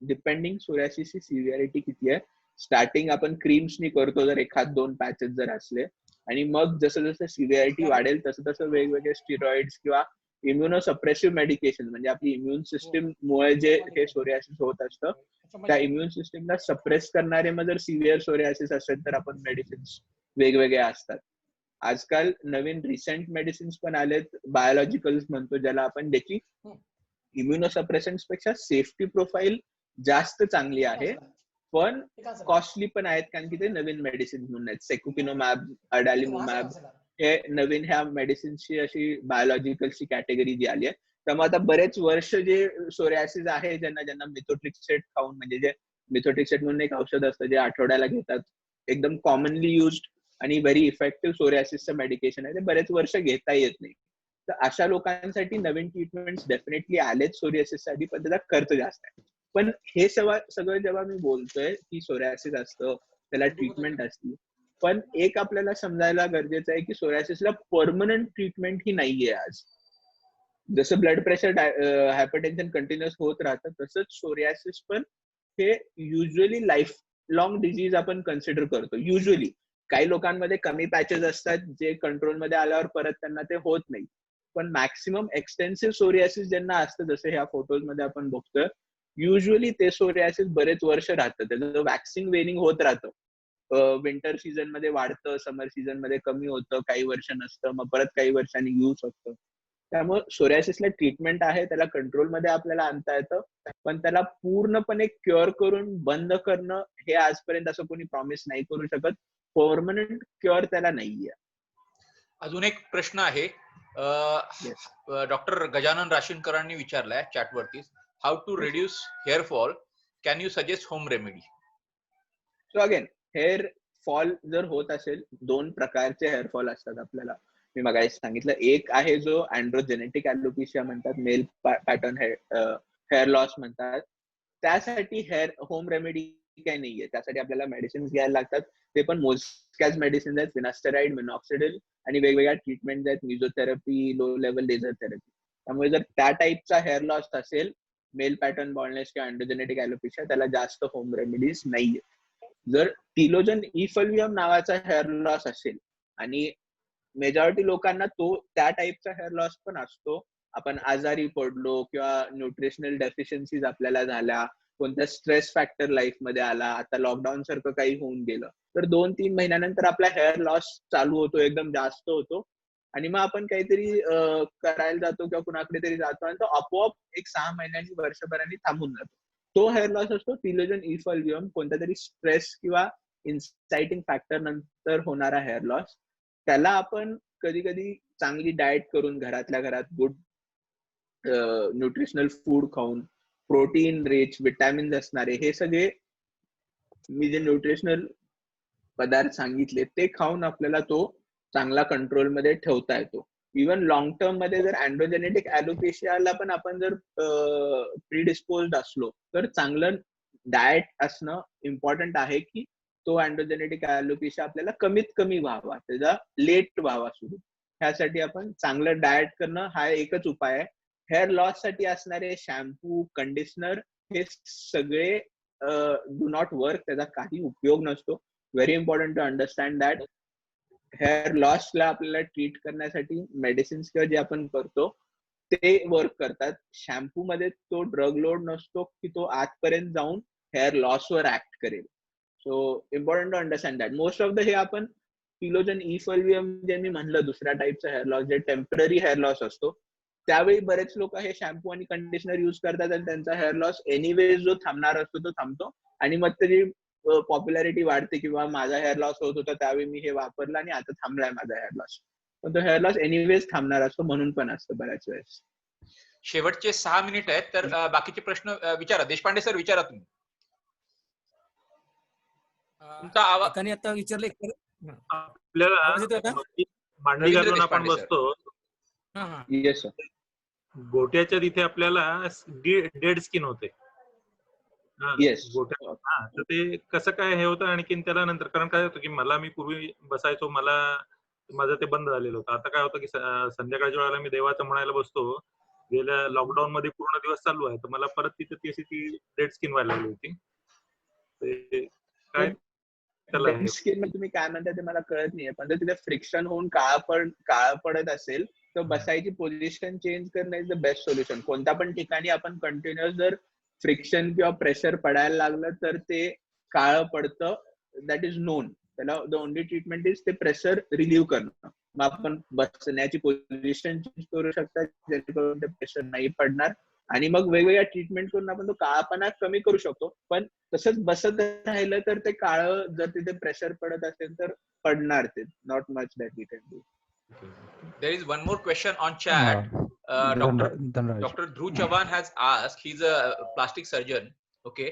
डिपेंडिंग सोरियासिसची सिव्हिअरिटी किती आहे, स्टार्टिंग आपण क्रीम्सनी करतो जर एखाद 2 पॅचेस जर असले, आणि मग जसं जसं सिव्हिअरिटी वाढेल तसं तसं वेगवेगळे स्टिरॉइड्स किंवा इम्युनोसप्रेसिव्ह मेडिकेशन, म्हणजे आपली इम्युन सिस्टीम मुळे जे हे सोरियासिस होत असतं त्या इम्युन सिस्टीमला सप्रेस करणारे मग जर सिव्हिअर सोरियासिस असेल तर आपण मेडिसिन्स वेगवेगळे असतात. आजकाल नवीन रिसेंट मेडिसिन्स पण आलेत, बायोलॉजिकल्स म्हणतो ज्याला आपण, ज्याची इम्युनोसप्रेसंट्स पेक्षा सेफ्टी प्रोफाईल जास्त चांगली आहे, पण कॉस्टली पण आहेत कारण की ते नवीन मेडिसिन म्हणून आहेत. सेकुकिनोमॅब, अडालिमुमॅब हे नवीन ह्या मेडिसिनची अशी बायोलॉजिकलची कॅटेगरी जी आली आहे. त्यामुळे आता बरेच वर्ष जे सोरियासिस आहे ज्यांना मिथोट्रिक्सेट खाऊन, म्हणजे जे मिथोट्रिक्सेट म्हणून एक औषध असतं जे आठवड्याला घेतात, एकदम कॉमनली युज्ड आणि व्हेरी इफेक्टिव्ह सोरियासिसचं मेडिकेशन आहे, ते बरेच वर्ष घेता येत नाही. तर अशा लोकांसाठी नवीन ट्रीटमेंट डेफिनेटली आलेच सोरियासिससाठी, पण त्याचा खर्च जास्त आहे. पण हे सगळं जेव्हा मी बोलतोय की सोरियासिस असतं, त्याला ट्रीटमेंट असते, पण एक आपल्याला समजायला गरजेचं आहे की सोरियासिसला परमनंट ट्रीटमेंट ही नाहीये आज. जसं ब्लड प्रेशर, हायपरटेन्शन कंटिन्युअस होत राहतं, तसंच सोरियासिस पण हे युजली लाईफ लॉंग डिझीज आपण कन्सिडर करतो. युजली काही लोकांमध्ये कमी पॅचेस असतात जे कंट्रोलमध्ये आल्यावर परत त्यांना ते होत नाही, पण मॅक्सिमम एक्सटेन्सिव्ह सोरियासिस ज्यांना असतं, जसं ह्या फोटोज मध्ये आपण बघतोय, युजली ते सोरियासिस बरेच वर्ष राहतं. त्याचं वॅक्सिंग वेनिंग होत राहतं. विंटर सीझन मध्ये वाढतं, समर सीझन मध्ये कमी होतं, काही वर्ष नसतं, मग परत काही वर्षांनी येऊ शकतं. त्यामुळे सोरियासिसला ट्रीटमेंट आहे, त्याला कंट्रोलमध्ये आपल्याला आणता येतं, पण त्याला पूर्णपणे क्युअर करून बंद करणं हे आजपर्यंत असं कोणी प्रॉमिस नाही करू शकत. परमनंट क्युअर त्याला नाहीये. अजून एक प्रश्न आहे, डॉक्टर गजानन राशीनकरांनी विचारलाय चॅटवरती, how to reduce hair fall, can you suggest home remedy? So again, hair fall जर होत असेल, 2 प्रकारचे हेअर फॉल असतात आपल्याला. मी मगाशी सांगितलं, एक आहे जो अँड्रोजेनेटिक ॲलोपेशिया म्हणतात, मेल पॅटर्न हेअर लॉस म्हणतात. त्यासाठी हेअर होम रेमेडी काही नाहीये, त्यासाठी आपल्याला मेडिसिन घ्यायला लागतात. ते पण मोजक्याच मेडिसिन आहेत, फिनास्टेराइड, मिनॉक्सिडिल आणि वेगवेगळ्या ट्रीटमेंट आहेत, मिझोथेरपी, लो लेवल लेझर थेरपी. त्यामुळे जर त्या टाईपचा हेअर लॉस असेल, मेल पॅटर्न बॉल्डनेस किंवा अँड्रोजेनेटिक ॲलोपेशिया, त्याला जास्त होम रेमेडीज नाहीये. जर टिलोजन इफल्वियम नावाचा हेअर लॉस असेल, आणि मेजॉरिटी लोकांना तो त्या टाईपचा हेअर लॉस पण असतो, आपण आजारी पडलो किंवा न्यूट्रिशनल डेफिशियन्सीज आपल्याला झाल्या, कोणत्या स्ट्रेस फॅक्टर लाईफ मध्ये आला, आता लॉकडाऊन सारखं काही होऊन गेलं, तर 2-3 महिन्यानंतर आपला हेअर लॉस चालू होतो, एकदम जास्त होतो, आणि मग आपण काहीतरी करायला जातो किंवा कुणाकडे तरी जातो आणि तो आपोआप एक 6 महिन्यांनी, वर्षभरांनी थांबून जातो. तो हेअर लॉस असतो टिलोजन इफल्वियम, कोणत्या तरी स्ट्रेस किंवा इन्साइटिंग फॅक्टर नंतर होणारा हेअर लॉस. त्याला आपण कधी कधी चांगली डाएट करून, घरातल्या घरात गुड न्यूट्रिशनल फूड खाऊन, प्रोटीन रिच, विटॅमिन्स असणारे, हे सगळे मी जे न्यूट्रिशनल पदार्थ सांगितले ते खाऊन आपल्याला तो चांगला कंट्रोलमध्ये ठेवता येतो. इव्हन लॉंग टर्म मध्ये जर अँड्रोजेनेटिक ॲलोपेशियाला पण आपण जर प्रीडिस्पोज्ड असलो, तर चांगलं डाएट असणं इम्पॉर्टंट आहे की तो अँड्रोजेनेटिक ॲलोपेशिया आपल्याला कमीत कमी व्हावा, त्याचा लेट व्हावा सुरू. ह्यासाठी आपण चांगलं डाएट करणं हा एकच उपाय आहे. हेअर लॉस साठी असणारे शॅम्पू, कंडिशनर हे सगळे डू नॉट वर्क, त्याचा काही उपयोग नसतो. Very important to understand that. Hair लॉसला आपल्याला ट्रीट करण्यासाठी मेडिसिन्स किंवा जे आपण करतो ते वर्क करतात. शॅम्पू मध्ये तो ड्रग लोड नसतो की तो आतपर्यंत जाऊन हेअर लॉसवर ऍक्ट करेल. So important to understand that. Most of the हे आपण टिलोजन इफल्वियम जे मी म्हणलं, दुसऱ्या टाईपचा हेअर लॉस, जे टेम्पररी हेअर लॉस असतो, त्यावेळी बरेच लोक हे शॅम्पू आणि कंडिशनर युज करतात आणि त्यांचा हेअर लॉस एनिवेज जो थांबणार असतो तो थांबतो, आणि मग त्याची पॉप्युलॅरिटी वाढते किंवा माझा हेअर लॉस होत होता त्यावेळी मी हे वापरलं आणि आता थांबलाय माझा हेअर लॉस. पण तो हेअर लॉस एनिवेज थांबणार असतो, म्हणून पण असतं बऱ्याच वेळेस. शेवटचे 6 मिनिट आहेत, तर बाकीचे प्रश्न विचारा. देशपांडे सर, विचारा तुम्ही. तुमचा आवाज आता विचारले आपल्याला मांडी घालून आपण बसतो, येस सर. गोट्याच्या तिथे आपल्याला डेड स्किन होते. तर ते कसं काय हे होतं, आणखीन त्याला नंतर, कारण काय होतं की मी पूर्वी बसायचो, माझं ते बंद झालेलं होतं. आता काय होतं की संध्याकाळच्या वेळेला मी देवाचं म्हणायला बसतो, गेल्या लॉकडाऊन मध्ये पूर्ण दिवस चालू आहे, तर मला परत तिथे ती डेड स्किन व्हायला लागली होती. काय डेड स्किन मध्ये तुम्ही काय म्हणता ते मला कळत नाहीये, पण जर तिथे फ्रिक्शन होऊन काळा पडत असेल तर बसायची पोझिशन चेंज करणं इज द बेस्ट सोल्युशन. कोणत्या पण ठिकाणी आपण कंटिन्युअस जर फ्रिक्शन किंवा प्रेशर पडायला लागलं तर ते काळं पडतं, दॅट इज नोन. त्याला द ओनली ट्रीटमेंट इज ते प्रेशर रिलीव्ह करणं. मग आपण बसण्याची पोझिशन चेंज करू शकता जेणेकरून ते प्रेशर नाही पडणार, आणि मग वेगवेगळ्या ट्रीटमेंट करून आपण तो काळापणा कमी करू शकतो. पण तसंच बसत राहिलं तर ते काळं, जर तिथे प्रेशर पडत असेल तर पडणार ते. Not much that we can do. There is one more question on chat. Dr. Dhruv Chavan has asked, he's a plastic surgeon. Okay.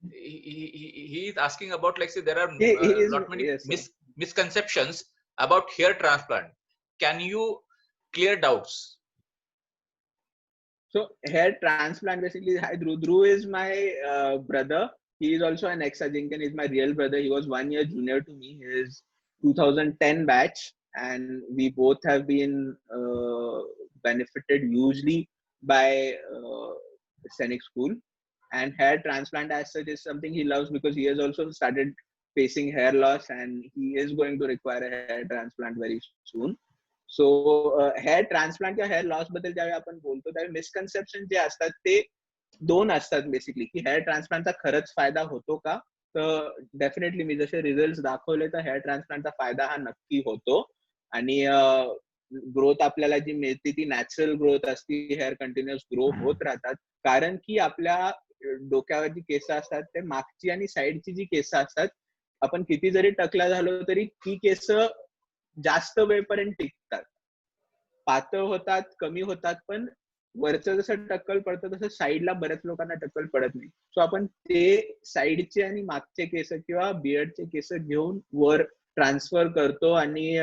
he is asking about, like, say, there are He is, lot many yes, sir. misconceptions about hair transplant. Can you clear doubts? So hair transplant basically, hi Dhruv. Dhruv is my brother. He is also an ex-Ajinkyan. He's my real brother. He was 1 year junior to me. He is 2010 batch, and we both have been benefited hugely by Scenic School. And hair transplant as such is something he loves because he has also started facing hair loss, and he is going to require a hair transplant very soon. So hair transplant किंवा hair loss बद्दल ज्यावेळी आपण बोलतो त्यावेळी misconception जे असतात ते दोन असतात बेसिकली, की हेअर ट्रान्सप्लांटचा खरंच फायदा होतो का. तर डेफिनेटली मी जसे रिझल्ट दाखवले तर हेअर ट्रान्सप्लांटचा फायदा हा नक्की होतो. आणि ग्रोथ आपल्याला जी मिळते ती नॅचरल ग्रोथ असते. हेअर कंटिन्युअस ग्रो होत राहतात, कारण की आपल्या डोक्यावर जी केस असतात ते मागची आणि साईडची जी केस असतात, आपण किती जरी टकला झालो तरी ती केस जास्त वेळपर्यंत टिकतात. पातळ होतात, कमी होतात, पण वरचं जसं टक्कल पडतं तसं साईडला बऱ्याच लोकांना टक्कल पडत नाही. सो आपण ते साईडचे आणि मागचे केस किंवा बियर्डचे केस घेऊन वर ट्रान्सफर करतो आणि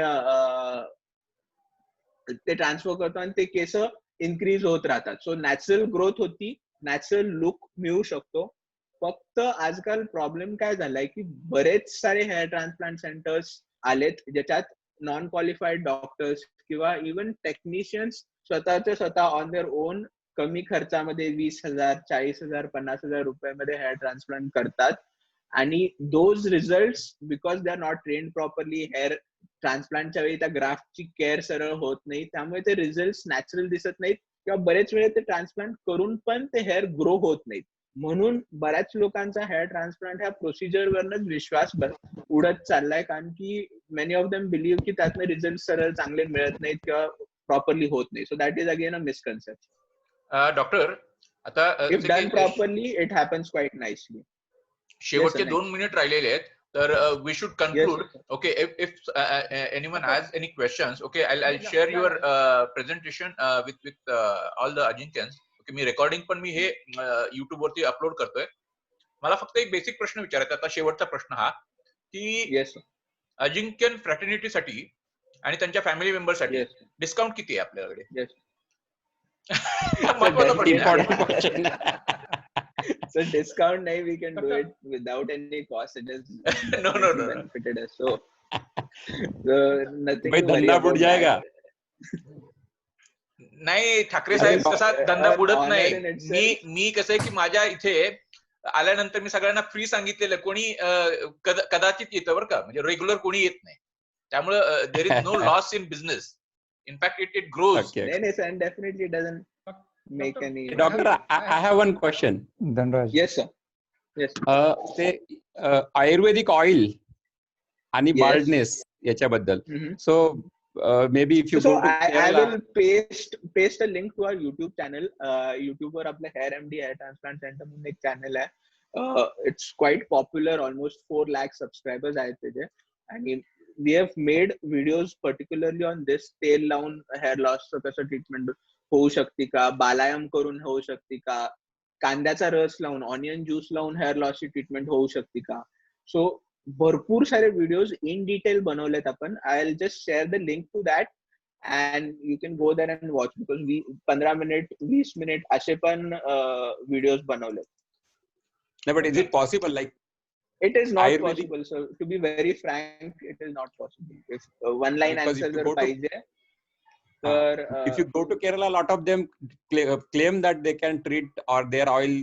ते केस इन्क्रीज होत राहतात. सो नॅचरल ग्रोथ होती, नॅचरल लुक मिळू शकतो. फक्त आजकाल प्रॉब्लेम काय झालाय की बरेच सारे हेअर ट्रान्सप्लांट सेंटर्स आलेत ज्याच्यात नॉन क्वालिफाईड डॉक्टर्स किंवा इव्हन टेक्निशियन्स स्वतः ऑन देअर ओन कमी खर्चामध्ये 20,000, 40,000, 50,000 रुपयामध्ये हेअर ट्रान्सप्लांट करतात. आणि those results, because they are not trained properly, hair ट्रान्सप्लांटच्या वेळी त्या ग्राफ्टची केअर सरळ होत नाही, त्यामुळे ते रिझल्ट नॅचरल दिसत नाहीत किंवा बरेच वेळे ते ट्रान्सप्लांट करून पण ते हेअर ग्रो होत नाहीत. म्हणून बऱ्याच लोकांचा हेअर ट्रान्सप्लांट ह्या प्रोसिजर वरच विश्वास उडत चाललाय, कारण की मेनी ऑफ देम बिलीव्ह की त्यातनं रिझल्ट सरळ चांगले मिळत नाहीत किंवा प्रॉपरली होत नाही. So that is again a misconception. Doctor, आता if done properly it happens quite nicely. शेवटचे 2 मिनिट राहिलेले आहेत, तर we should conclude. Okay, if anyone has any questions, okay, I share your presentation with all the अजिंक्यन्स. ओके, मी recording पण मी हे युट्यूब वरती अपलोड करतोय. मला फक्त एक बेसिक प्रश्न विचारायचा आता, शेवटचा प्रश्न हा, की अजिंक्यन फ्रॅटर्निटीसाठी आणि त्यांच्या फॅमिली मेंबरसाठी डिस्काउंट किती आहे आपल्याकडे? So discount nahi, we can do it without any cost. It is benefited us. So nothing to worry about that. नाही, ठाकरे साहेब, कसा धंदा बुडत नाही. मी कसं आहे की माझ्या इथे आल्यानंतर मी सगळ्यांना फ्री सांगितलेलं, कोणी कदाचित येतं बरं का, म्हणजे रेग्युलर कोणी येत नाही. त्यामुळे there is no loss in business. In fact it grows. And definitely it doesn't make any. Doctor, I have one question. Dhanraj. Yes sir. Yes. ते आयुर्वेदिक ऑइल आणि बाल्डनेस याच्याबद्दल. So maybe if you so go to Kerala, I will paste a link to our YouTube channel. YouTube वर आपलं Hair MD Hair Transplant Center म्हणून एक channel आहे. It's quite popular. Almost 4 lakh subscribers आहेत त्याचे. आणि we have made videos particularly on this. तेल लावून हेअर लॉस कसं ट्रीटमेंट होऊ शकते का, बालायम करून होऊ शकते का, कांद्याचा रस लावून, ऑनियन ज्यूस लावून हेअर लॉसची ट्रीटमेंट होऊ शकते का. सो भरपूर सारे व्हिडिओज इन डिटेल बनवलेत आपण. I will just share the link to that and you can go there and watch, because 15 minute 20 minute असे पण व्हिडिओज बनवलेत. but is it possible, like It is not Ayurvedic? possible, so to be very frank, it is not possible. If one line Because answer if you go to- पाहिजे तर if you go to Kerala, a lot of them claim that they can treat or their oil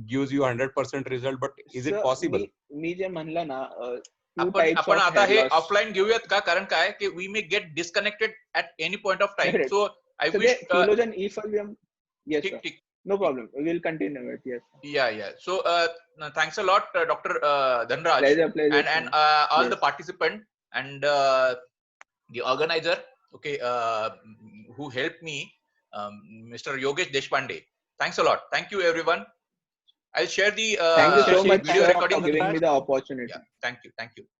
gives you 100% result, but is it possible? मी जे म्हणलं ना, आपण आता हे offline घेऊयात का, कारण काय की we may get disconnected at any point of time. Correct. So I so wish kilogen efolium. Yes ठीक sir. ठीक. No problem. We will continue it. Yes. Yeah. So thanks a lot, Dr. Dhanraj, Pleasure. and all Yes. the participant and the organizer, okay, who helped me, Mr. Yogesh Deshpande. Thanks a lot. Thank you, everyone. I'll share the Thank you so much video sir, recording. for giving me the opportunity. Yeah, thank you.